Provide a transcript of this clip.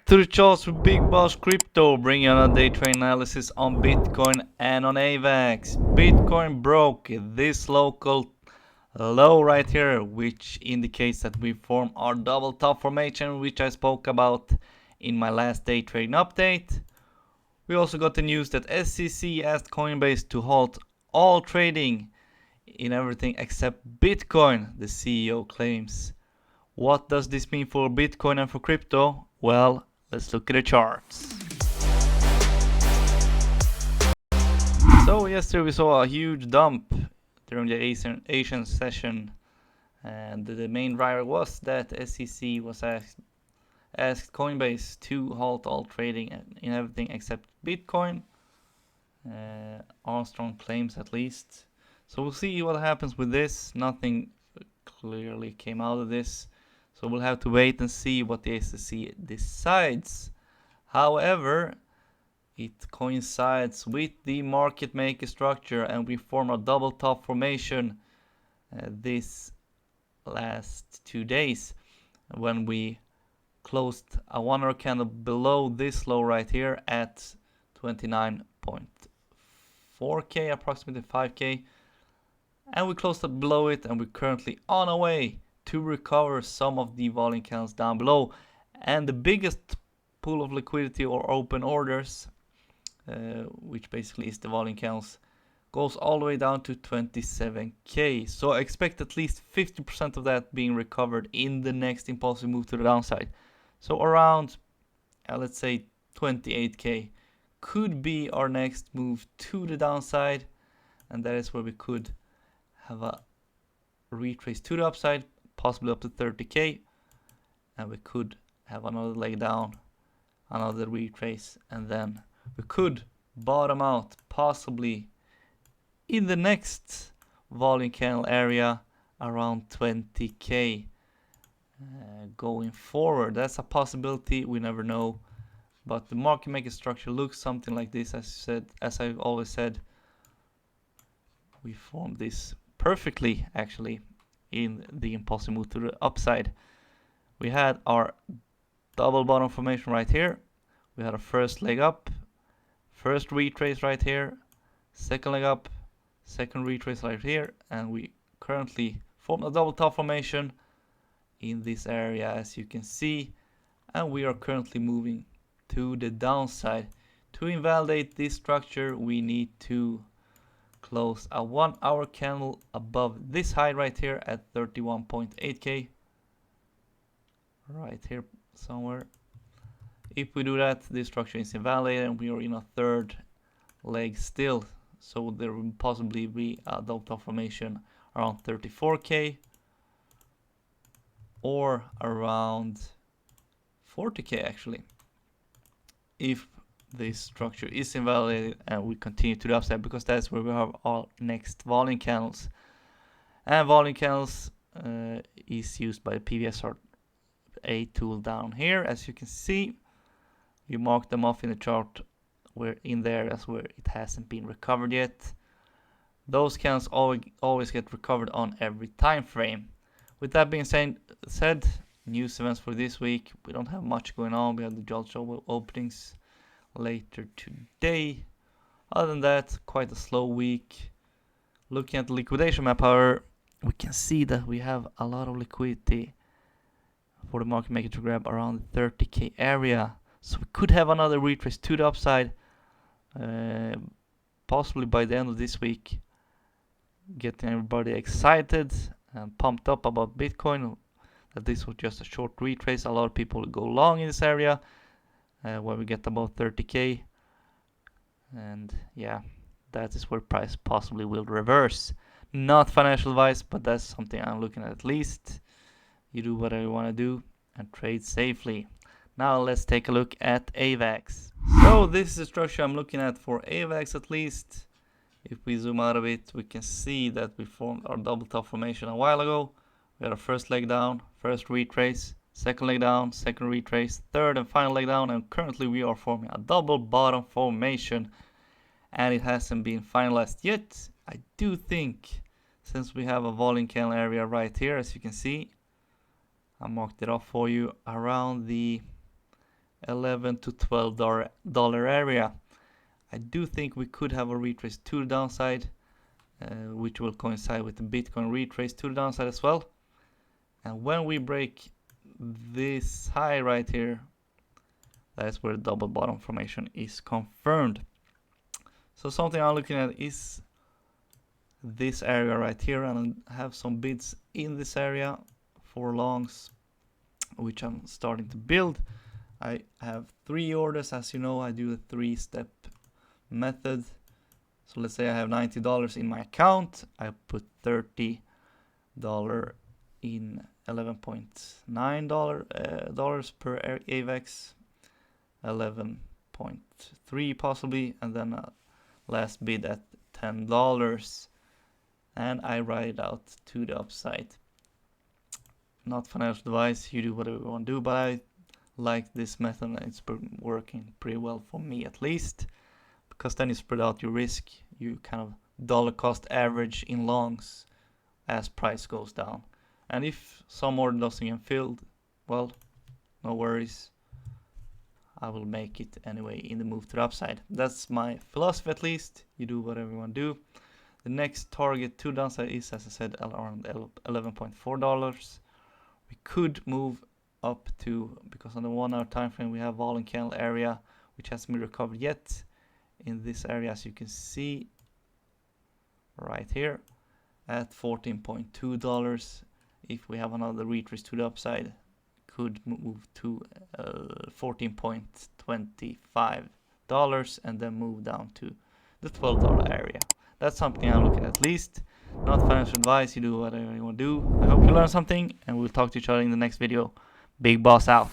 to the charts with Big Boss Crypto, bringing on a day trade analysis on Bitcoin and on AVAX. Bitcoin broke this local low right here, which indicates that we form our double top formation, which I spoke about in my last day trading update. We also got the news that SEC asked Coinbase to halt all trading in everything except Bitcoin, the CEO claims. What does this mean for Bitcoin and for crypto? Well, let's look at the charts. So yesterday we saw a huge dump during the Asian session, and the main driver was that SEC was asked Coinbase to halt all trading in everything except Bitcoin. Armstrong claims at least. So we'll see what happens with this. Nothing clearly came out of this. So we'll have to wait and see what the SEC decides. However, it coincides with the market maker structure, and we form a double top formation this last 2 days when we closed a 1 hour candle below this low right here at 29.4k, approximately 5k, and we closed it below it, and we're currently on our way to recover some of the volume counts down below. And the biggest pool of liquidity or open orders, which basically is the volume counts, goes all the way down to 27k. So I expect at least 50% of that being recovered in the next impulsive move to the downside. So around, let's say 28k could be our next move to the downside, and that is where we could have a retrace to the upside, possibly up to 30k, and we could have another leg down, another retrace, and then we could bottom out possibly in the next volume candle area around 20k going forward. That's a possibility, we never know, but the market maker structure looks something like this. As I've always said, we formed this perfectly actually in the impulsive move to the upside. We had our double bottom formation right here. We had a first leg up, first retrace right here, second leg up, second retrace right here, and we currently formed a double top formation in this area, as you can see, and we are currently moving to the downside. To invalidate this structure, we need to close a 1 hour candle above this high right here at 31.8k, right here somewhere. If we do that, this structure is invalidated and we are in a third leg still, so there will possibly be a double top formation around 34k or around 40k actually, if this structure is invalidated and we continue to the upside, because that's where we have our next volume candles. And volume candles is used by the PVSR8 tool down here. As you can see, you mark them off in the chart where in the areas where it hasn't been recovered yet. Those candles always get recovered on every time frame. With that being said, news events for this week, we don't have much going on. We have the Jolly Show openings later today. Other than that, quite a slow week. Looking at the liquidation map, however, we can see that we have a lot of liquidity for the market maker to grab around the 30k area. So we could have another retrace to the upside, possibly by the end of this week, getting everybody excited and pumped up about Bitcoin, that this was just a short retrace. A lot of people go long in this area when we get above 30k, and yeah, that is where price possibly will reverse. Not financial advice, but that's something I'm looking at least. You do whatever you want to do and trade safely. Now let's take a look at AVAX. So this is the structure I'm looking at for AVAX at least. If we zoom out of it, we can see that we formed our double top formation a while ago. We had our first leg down, first retrace, second leg down, second retrace, third and final leg down, and currently we are forming a double bottom formation, and it hasn't been finalized yet. I do think, since we have a volume candle area right here, as you can see, I marked it off for you around the $11 to $12 area. I do think we could have a retrace to the downside, which will coincide with the Bitcoin retrace to the downside as well. And when we break this high right here, that's where the double bottom formation is confirmed. So something I'm looking at is this area right here, and I have some bids in this area for longs, which I'm starting to build. I have 3 orders. As you know, I do a 3-step method. So let's say I have $90 in my account. I put $30 in $11.9 per AVAX, 11.3 possibly, and then a last bid at $10, and I ride it out to the upside. Not financial advice, you do whatever you want to do, but I like this method and it's been working pretty well for me at least, because then you spread out your risk, you kind of dollar cost average in longs as price goes down. And if some order doesn't get filled, well, no worries, I will make it anyway in the move to the upside. That's my philosophy at least. You do whatever you want to do. The next target to downside is, as I said, around $11.4. We could move up to, because on the 1 hour time frame we have volume candle area, which hasn't been recovered yet. In this area, as you can see right here, at $14.2. If we have another retrace to the upside, could move to $14.25 and then move down to the $12 area. That's something I'm looking at least. Not financial advice, you do whatever you want to do. I hope you learned something, and we'll talk to each other in the next video. Big Boss out.